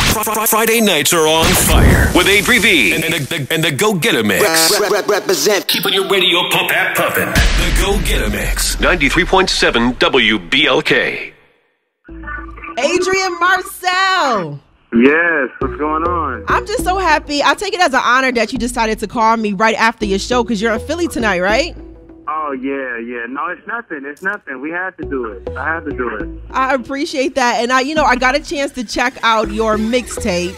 Friday nights are on fire with ADRI.V and the Go Getta Mix. Represent. Keeping your radio pumping. The Go Getta Mix. 93.7 WBLK. Adrian Marcel. Yes, what's going on? I'm just so happy. I take it as an honor that you decided to call me right after your show because you're in Philly tonight, right? Oh, yeah. No, it's nothing. We had to do it. I had to do it. I appreciate that. And I got a chance to check out your mixtape.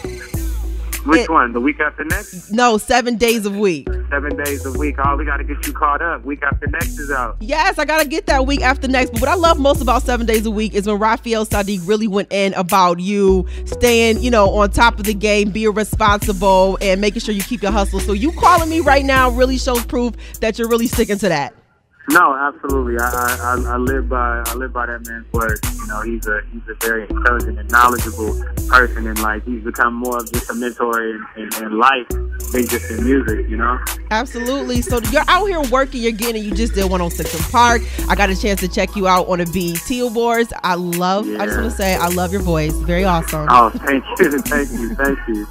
Which one? The week after next? No, 7 days a week. 7 days a week. Oh, we got to get you caught up. Week after next is out. Yes, I got to get that week after next. But what I love most about 7 days a week is when Raphael Sadiq really went in about you staying, on top of the game, being responsible, and making sure you keep your hustle. So you calling me right now really shows proof that you're really sticking to that. No, absolutely. I live by that man's word. He's a very intelligent and knowledgeable person, and he's become more of just a mentor in life than just in music. Absolutely. So you're out here working. You're getting it. You just did 106 in Park. I got a chance to check you out on the BET Awards. I just want to say I love your voice. Very awesome. Oh, thank you.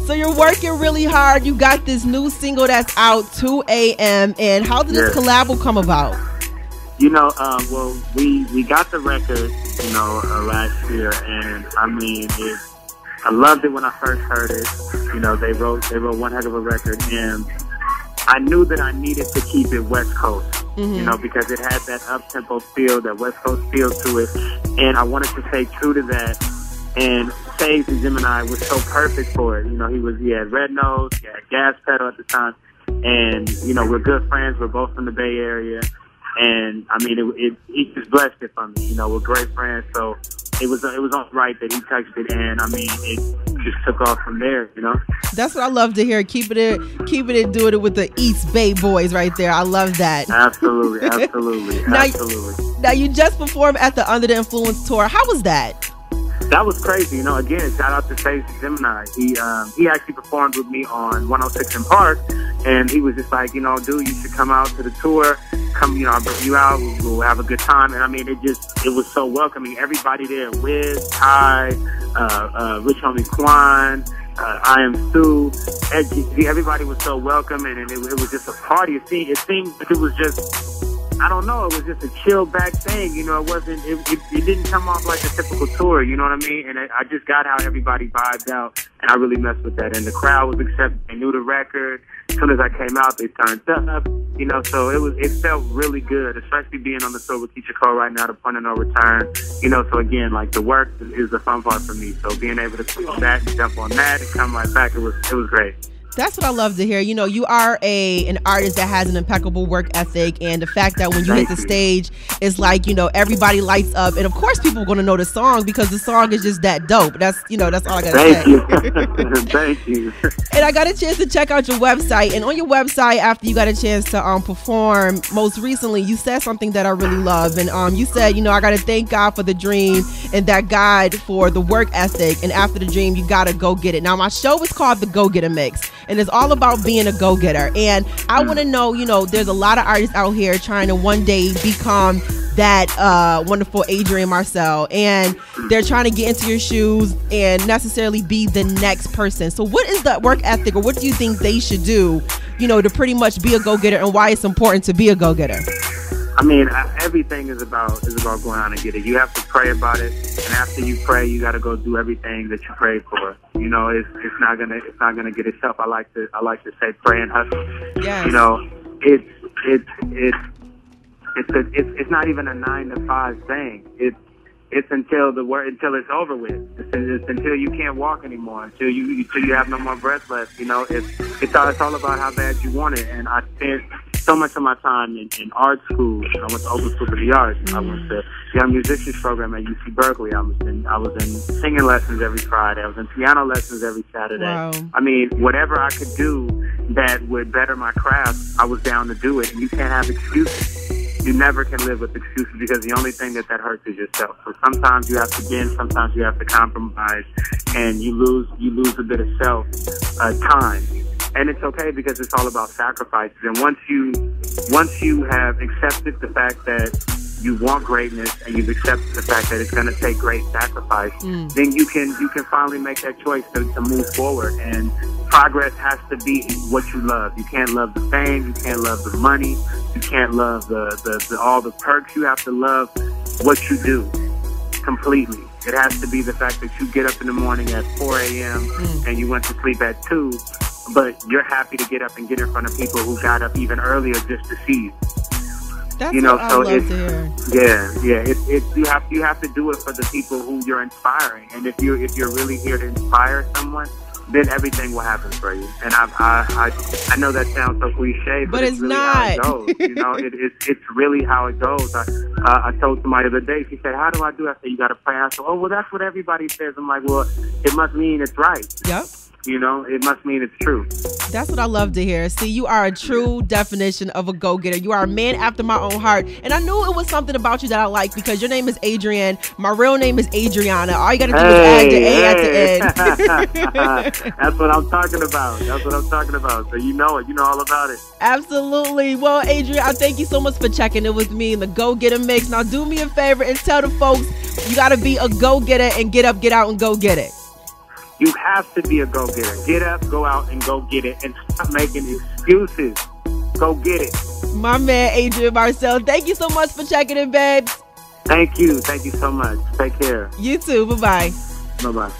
So you're working really hard. You got this new single that's out, 2 a.m. And how did this collab come about? Well, we got the record, last year, and I loved it when I first heard it. They wrote one heck of a record, and I knew that I needed to keep it West Coast, because it had that up-tempo feel, that West Coast feel to it, and I wanted to stay true to that. And Sage and Gemini was so perfect for it. He had Red Nose, he had Gas Pedal at the time, and we're good friends. We're both from the Bay Area, and he just blessed it for me. We're great friends, so it was all right that he touched it, and it just took off from there. That's what I love to hear. Keeping it, doing it with the East Bay boys right there. I love that. Absolutely. Now you just performed at the Under the Influence tour. How was that? That was crazy. Again, shout out to Sage Gemini. He actually performed with me on 106 in Park, and he was just like, dude, you should come out to the tour. Come, I'll bring you out. We'll have a good time. And it was so welcoming. Everybody there, Wiz, Ty, Rich Homie Quan, I Am Sue, Edgy. Everybody was so welcoming, and it was just a party. It seemed like it was just, I don't know, it was just a chill back thing, it wasn't, it didn't come off like a typical tour, you know what I mean? And I just got how everybody vibed out, and I really messed with that. And the crowd was accepting, they knew the record. As soon as I came out, they turned up, so it felt really good, especially being on the tour with Teacher Cole right now, The Point of No Return, so again, the work is the fun part for me. So being able to switch that and jump on that and come right back, it was great. That's what I love to hear. You are an artist that has an impeccable work ethic, and the fact that when you hit the stage, it's like, everybody lights up, and of course people are going to know the song because the song is just that dope. That's all I got to say. Thank you. And I got a chance to check out your website, and on your website, after you got a chance to perform, most recently, you said something that I really love, and you said, I got to thank God for the dream and that God for the work ethic, and after the dream, you got to go get it. Now, my show is called The Go Getta Mix, and it's all about being a go-getter. And I want to know, there's a lot of artists out here trying to one day become that wonderful Adrian Marcel, and they're trying to get into your shoes and necessarily be the next person. So what is that work ethic, or what do you think they should do, to pretty much be a go-getter, and why it's important to be a go-getter? Everything is about going out and get it. You have to pray about it, and after you pray, you got to go do everything that you prayed for. It's not gonna get itself. I like to say pray and hustle. Yes. It's not even a 9 to 5 thing. It's until it's over with. It's until you can't walk anymore. Until you have no more breath left. It's all about how bad you want it. And I spent so much of my time in art school. I went to Open School for the Arts. I went to Young Musicians Program at UC Berkeley. I was in singing lessons every Friday. I was in piano lessons every Saturday. Wow. Whatever I could do that would better my craft, I was down to do it. And you can't have excuses. You never can live with excuses, because the only thing that hurts is yourself. So sometimes you have to bend, sometimes you have to compromise, and you lose a bit of self time. And it's okay, because it's all about sacrifices. And once you have accepted the fact that you want greatness and you've accepted the fact that it's going to take great sacrifice, then you can finally make that choice to move forward. And progress has to be what you love. You can't love the fame. You can't love the money. You can't love the all the perks. You have to love what you do completely. It has to be the fact that you get up in the morning at 4 a.m. and you went to sleep at 2, but you're happy to get up and get in front of people who got up even earlier just to see you. That's what I love to hear. You have to do it for the people who you're inspiring. And if you're really here to inspire someone, then everything will happen for you. And I know that sounds so cliche, but it's really not. How it goes. You know, it's really how it goes. I told somebody the other day, she said, "How do I do?" I said, "You got to pray." I said, "Oh, well, that's what everybody says." I'm like, "Well, it must mean it's right." Yep. You know, it must mean it's true. That's what I love to hear. See, you are a true definition of a go-getter. You are a man after my own heart. And I knew it was something about you that I liked because your name is Adrian. My real name is Adriana. All you got to do is add the A at the end. That's what I'm talking about. So you know it. You know all about it. Absolutely. Well, Adrian, I thank you so much for checking in with me in the Go-Getter Mix. Now, do me a favor and tell the folks you got to be a go-getter and get up, get out, and go get it. You have to be a go-getter. Get up, go out, and go get it. And stop making excuses. Go get it. My man, Adrian Marcel. Thank you so much for checking in, babes. Thank you. Thank you so much. Take care. You too. Bye-bye. Bye-bye.